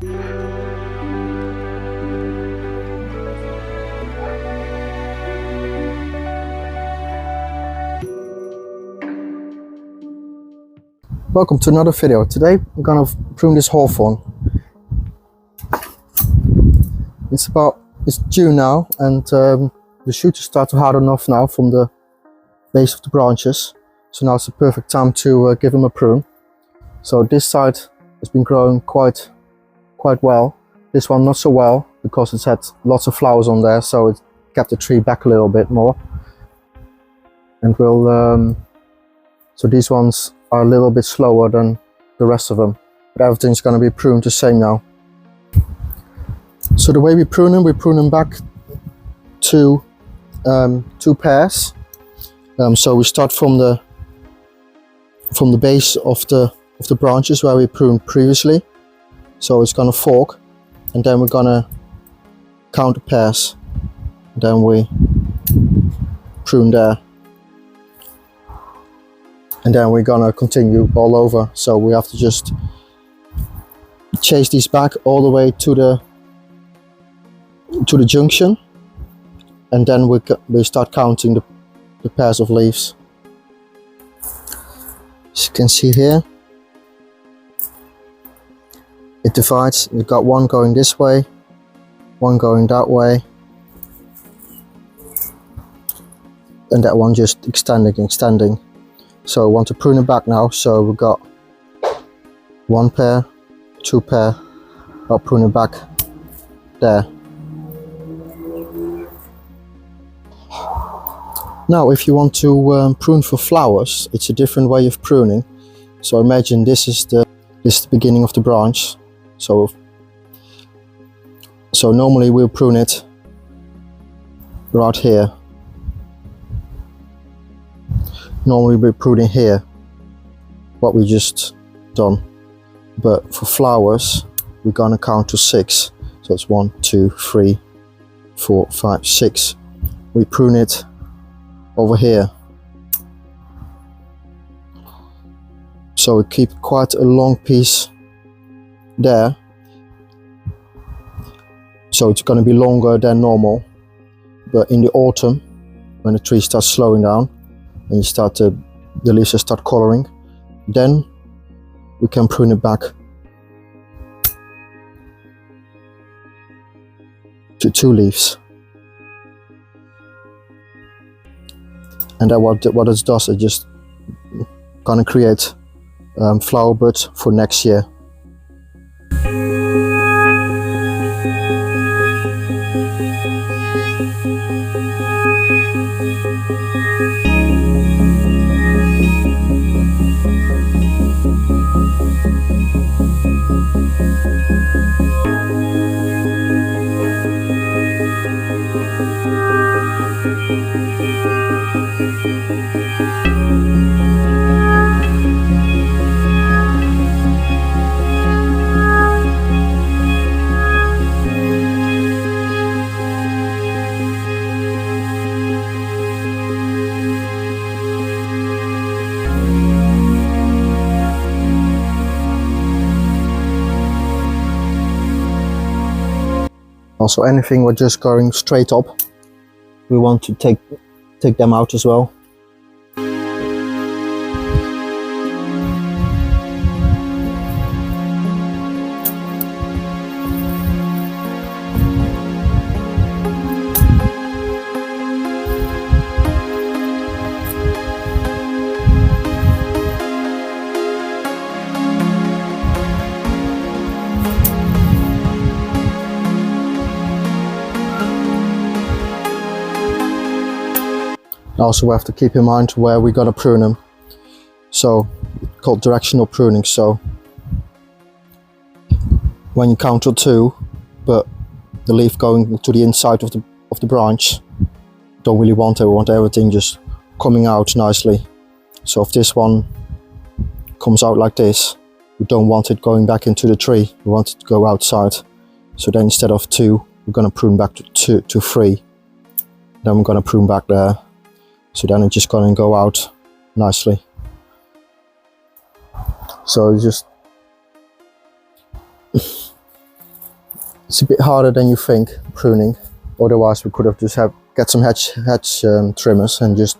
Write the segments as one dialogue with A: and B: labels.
A: Welcome to another video. Today I'm gonna prune this hawthorn. It's June now, and the shoots start to harden off now from the base of the branches. So now it's the perfect time to give them a prune. So this side has been growing quite well. This one not so well because it's had lots of flowers on there, so it kept the tree back a little bit more. And so these ones are a little bit slower than the rest of them, but everything's going to be pruned the same now. So the way we prune them back to 2 pairs. So we start from the base of the branches where we pruned previously. So it's going to fork, and then we're going to count the pairs. Then we prune there. And then we're gonna continue all over. So we have to just chase these back all the way to the junction, and then we start counting the pairs of leaves. As you can see here, it divides. We've got one going this way, one going that way, and that one just extending. So I want to prune it back now. So we've got 1 pair, 2 pair. I'll prune it back there. Now if you want to prune for flowers, it's a different way of pruning. So imagine this is the beginning of the branch. So normally we'll prune it right here. Normally we're pruning here, what we just done, but for flowers we're gonna count to 6. So it's 1, 2, 3, 4, 5, 6. We prune it over here, so we keep quite a long piece there. So it's going to be longer than normal, but in the autumn when the tree starts slowing down and the leaves start coloring, then we can prune it back to 2 leaves. And then what it does, it just gonna create flower buds for next year. Also, anything we're just going straight up, we want to take them out as well. Also, we have to keep in mind where we're gonna prune them. So, called directional pruning. So, when you count to 2, but the leaf going to the inside of the branch, don't really want it. We want everything just coming out nicely. So, if this one comes out like this, we don't want it going back into the tree. We want it to go outside. So then instead of 2, we're gonna prune back to 3. Then we're gonna prune back there. So then it's just gonna go out nicely. So it's just It's a bit harder than you think, pruning. Otherwise we could have just get some hedge trimmers and just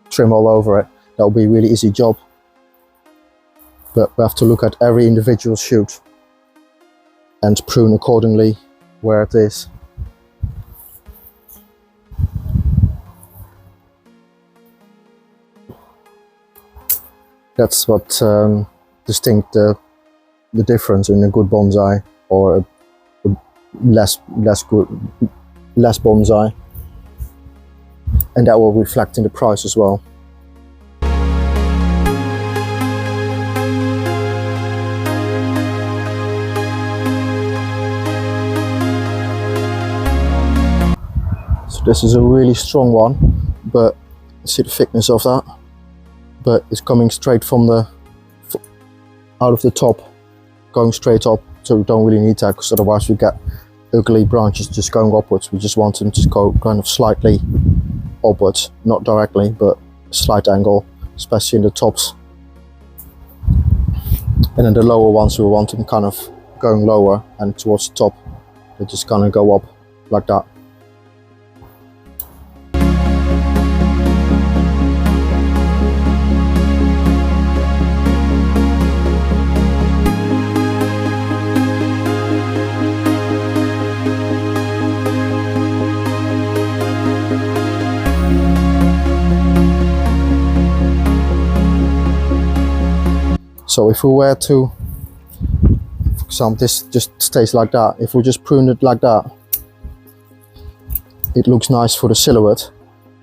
A: trim all over it. That would be a really easy job. But we have to look at every individual shoot and prune accordingly where it is. That's what distinct the difference in a good bonsai or a less bonsai, and that will reflect in the price as well. So this is a really strong one, but see the thickness of that, but it's coming straight from the out of the top, going straight up, so we don't really need that, because otherwise we get ugly branches just going upwards. We just want them to go kind of slightly upwards, not directly, but a slight angle, especially in the tops. And then the lower ones, we want them kind of going lower and towards the top. They just kind of go up like that. So if we were to, for example, this just stays like that. If we just prune it like that, it looks nice for the silhouette.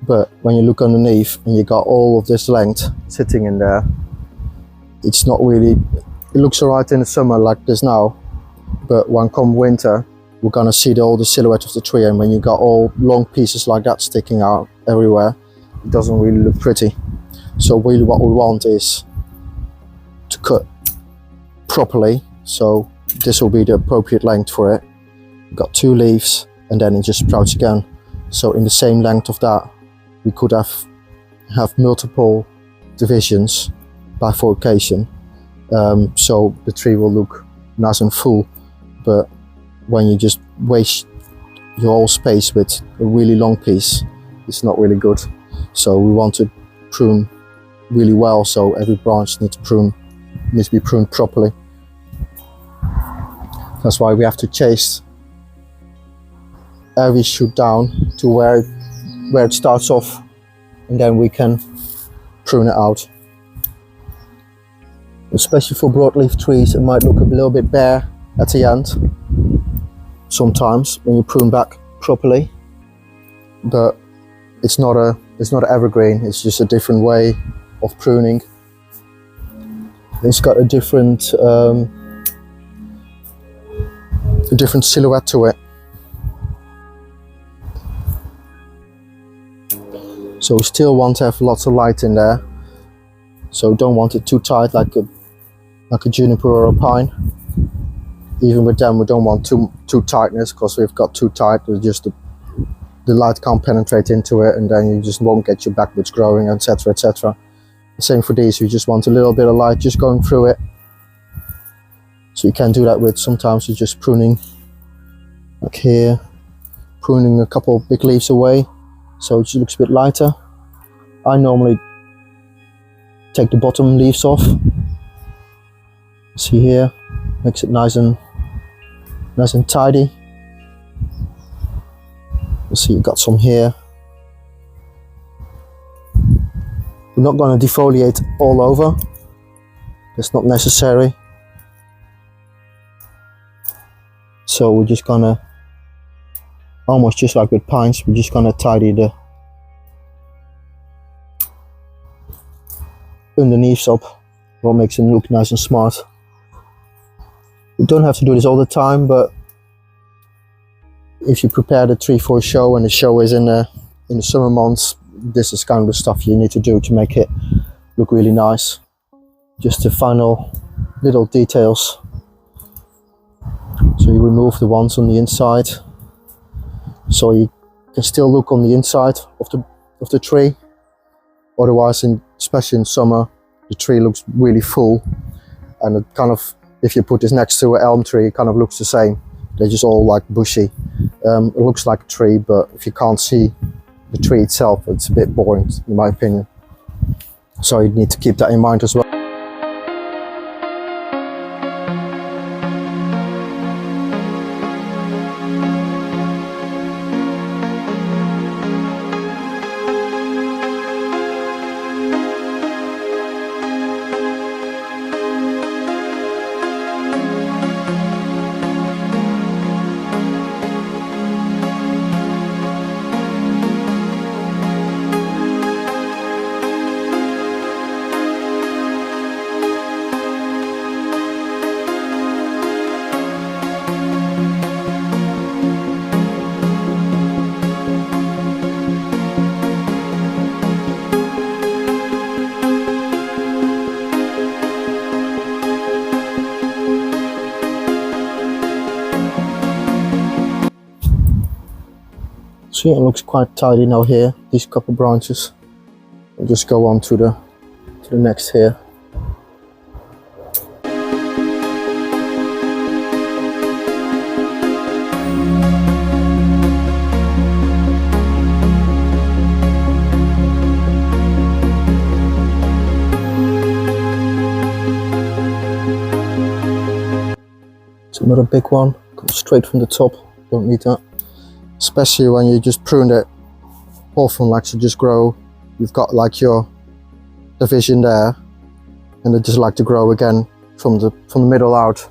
A: But when you look underneath and you got all of this length sitting in there, it's not really, it looks alright in the summer like this now. But when come winter, we're gonna see all the silhouette of the tree, and when you got all long pieces like that sticking out everywhere, it doesn't really look pretty. So really what we want is to cut properly, so this will be the appropriate length for it. We've got 2 leaves and then it just sprouts again. So in the same length of that, we could have multiple divisions, bifurcation, so the tree will look nice and full. But when you just waste your whole space with a really long piece, it's not really good. So we want to prune really well, so every branch needs to be pruned properly. That's why we have to chase every shoot down to where it starts off, and then we can prune it out. Especially for broadleaf trees, it might look a little bit bare at the end sometimes when you prune back properly, but it's not an evergreen. It's just a different way of pruning. It's got a different silhouette to it. So we still want to have lots of light in there. So don't want it too tight like a juniper or a pine. Even with them, we don't want too tightness, because we've got too tight, just the light can't penetrate into it, and then you just won't get your backwoods growing, etc, etc. Same for these, you just want a little bit of light just going through it. So you can do that with, sometimes you're just pruning, like here, pruning a couple of big leaves away, so it just looks a bit lighter. I normally take the bottom leaves off. See here, makes it nice and tidy. You see, you got some here. We're not going to defoliate all over, that's not necessary. So we're just gonna, almost just like with pines, we're just gonna tidy the underneath up, what makes them look nice and smart. You don't have to do this all the time, but if you prepare the tree for a show and the show is in the summer months, this is kind of the stuff you need to do to make it look really nice. Just the final little details. So you remove the ones on the inside, so you can still look on the inside of the tree. Otherwise, especially in summer, the tree looks really full, and it kind of, if you put this next to an elm tree, it kind of looks the same. They're just all like bushy. It looks like a tree, but if you can't see the tree itself, it's a bit boring in my opinion. So you need to keep that in mind as well. So yeah, it looks quite tidy now here, these couple branches. I'll just go on to the next here. It's another big one, comes straight from the top, don't need that. Especially when you just prune it, hawthorn likes to just grow. You've got like your division there, and they just like to grow again from the middle out.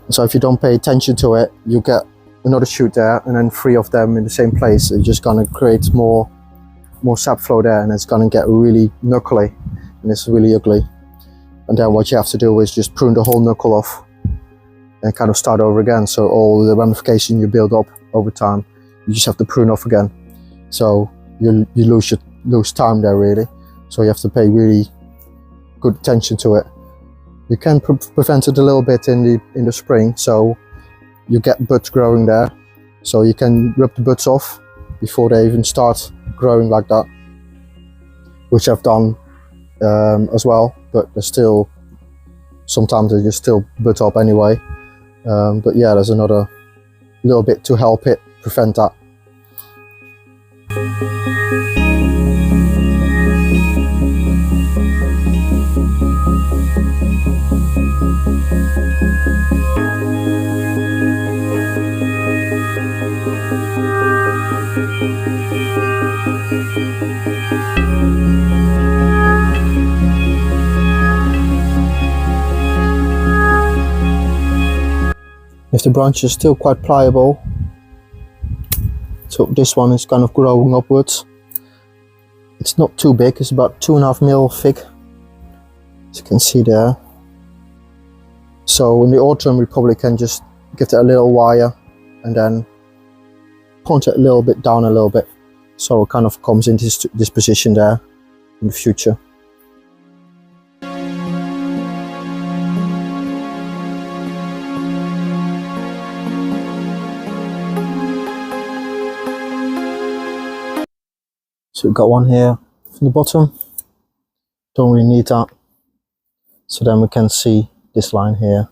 A: So if you don't pay attention to it, you get another shoot there, and then 3 of them in the same place. It's just gonna create more sap flow there, and it's gonna get really knuckly, and it's really ugly. And then what you have to do is just prune the whole knuckle off and kind of start over again. So all the ramification you build up over time, you just have to prune off again. So you lose time there really. So you have to pay really good attention to it. You can prevent it a little bit in the spring, so you get buds growing there. So you can rip the buds off before they even start growing like that, which I've done as well. But there's still sometimes they just still bud up anyway. But yeah, there's another little bit to help it prevent that. If the branch is still quite pliable, so this one is kind of growing upwards. It's not too big, it's about 2.5 mil thick, as you can see there. So in the autumn we probably can just give it a little wire and then point it a little bit down a little bit, so it kind of comes into this position there in the future. So we've got one here from the bottom, don't really need that. So then we can see this line here.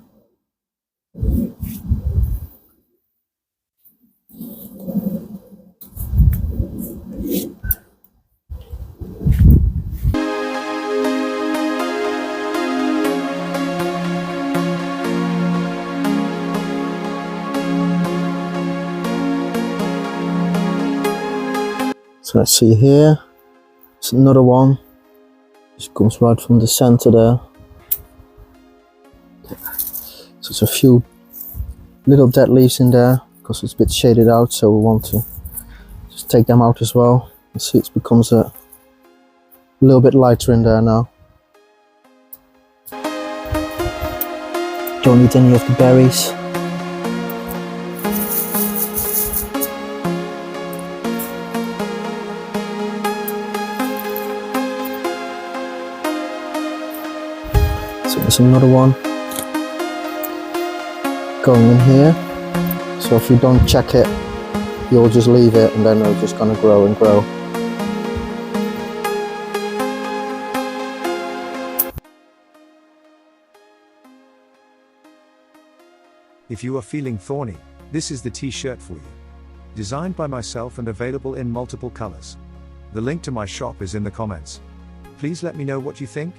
A: So let's see here, it's another one, just comes right from the center there. So it's a few little dead leaves in there because it's a bit shaded out, so we want to just take them out as well. You see it becomes a little bit lighter in there now. Don't need any of the berries. So there's another one going in here. So if you don't check it, you'll just leave it and then it's just gonna grow and grow.
B: If you are feeling thorny, this is the T-shirt for you. Designed by myself and available in multiple colors. The link to my shop is in the comments. Please let me know what you think.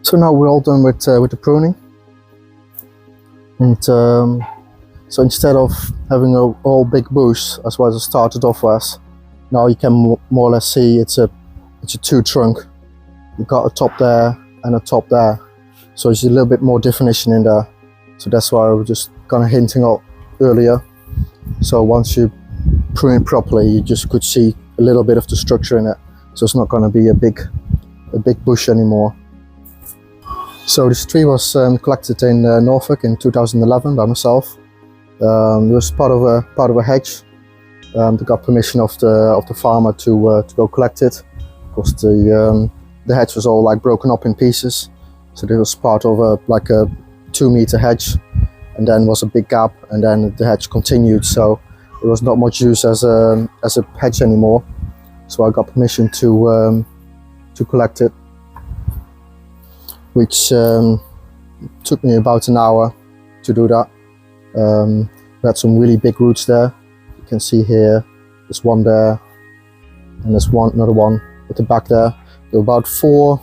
A: So now we're all done with the pruning, and so instead of having a whole big bush as well as it started off as, now you can more or less see it's a two trunk. You've got a top there and a top there, so there's a little bit more definition in there. So that's why I was just kind of hinting out earlier. So once you prune it properly, you just could see a little bit of the structure in it, so it's not going to be a big bush anymore. So this tree was collected in Norfolk in 2011 by myself. It was part of a hedge. They got permission of the farmer to go collect it, because the hedge was all like broken up in pieces. So this was part of a 2-meter hedge, and then was a big gap, and then the hedge continued. So it was not much use as a hedge anymore. So I got permission to collect it, which took me about an hour to do that. We had some really big roots there. You can see here, there's one there, and there's another one at the back there. There were about 4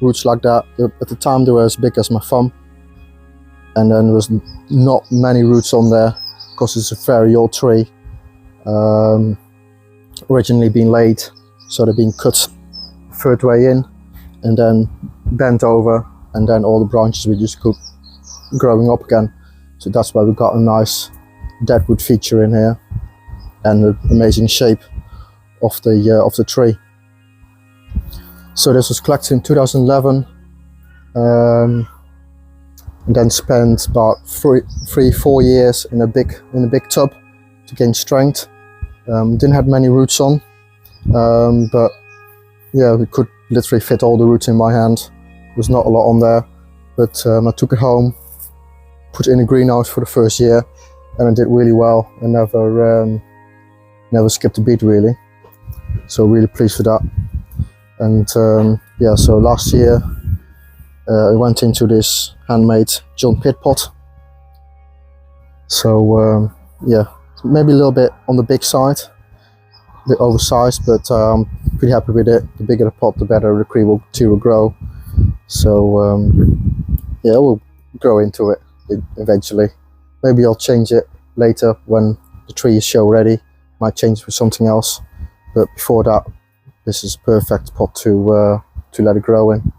A: roots like that. At the time they were as big as my thumb, and then there was not many roots on there because it's a very old tree. Originally been laid, so they've been cut third way in and then bent over, and then all the branches were just growing up again. So that's why we got a nice deadwood feature in here, and the amazing shape of the tree. So this was collected in 2011, and then spent about 3-4 years in a big tub to gain strength. Didn't have many roots on, but yeah, we could literally fit all the roots in my hand. There was not a lot on there, but I took it home, put it in a greenhouse for the first year, and I did really well. I never skipped a beat really. So really pleased with that. And yeah, so last year I went into this handmade John Pitt pot. So yeah, maybe a little bit on the big side, a bit oversized, but pretty happy with it. The bigger the pot, the better the tree will grow. So yeah, we'll grow into it eventually. Maybe I'll change it later when the tree is show ready. Might change it for something else, but before that, this is a perfect pot to let it grow in.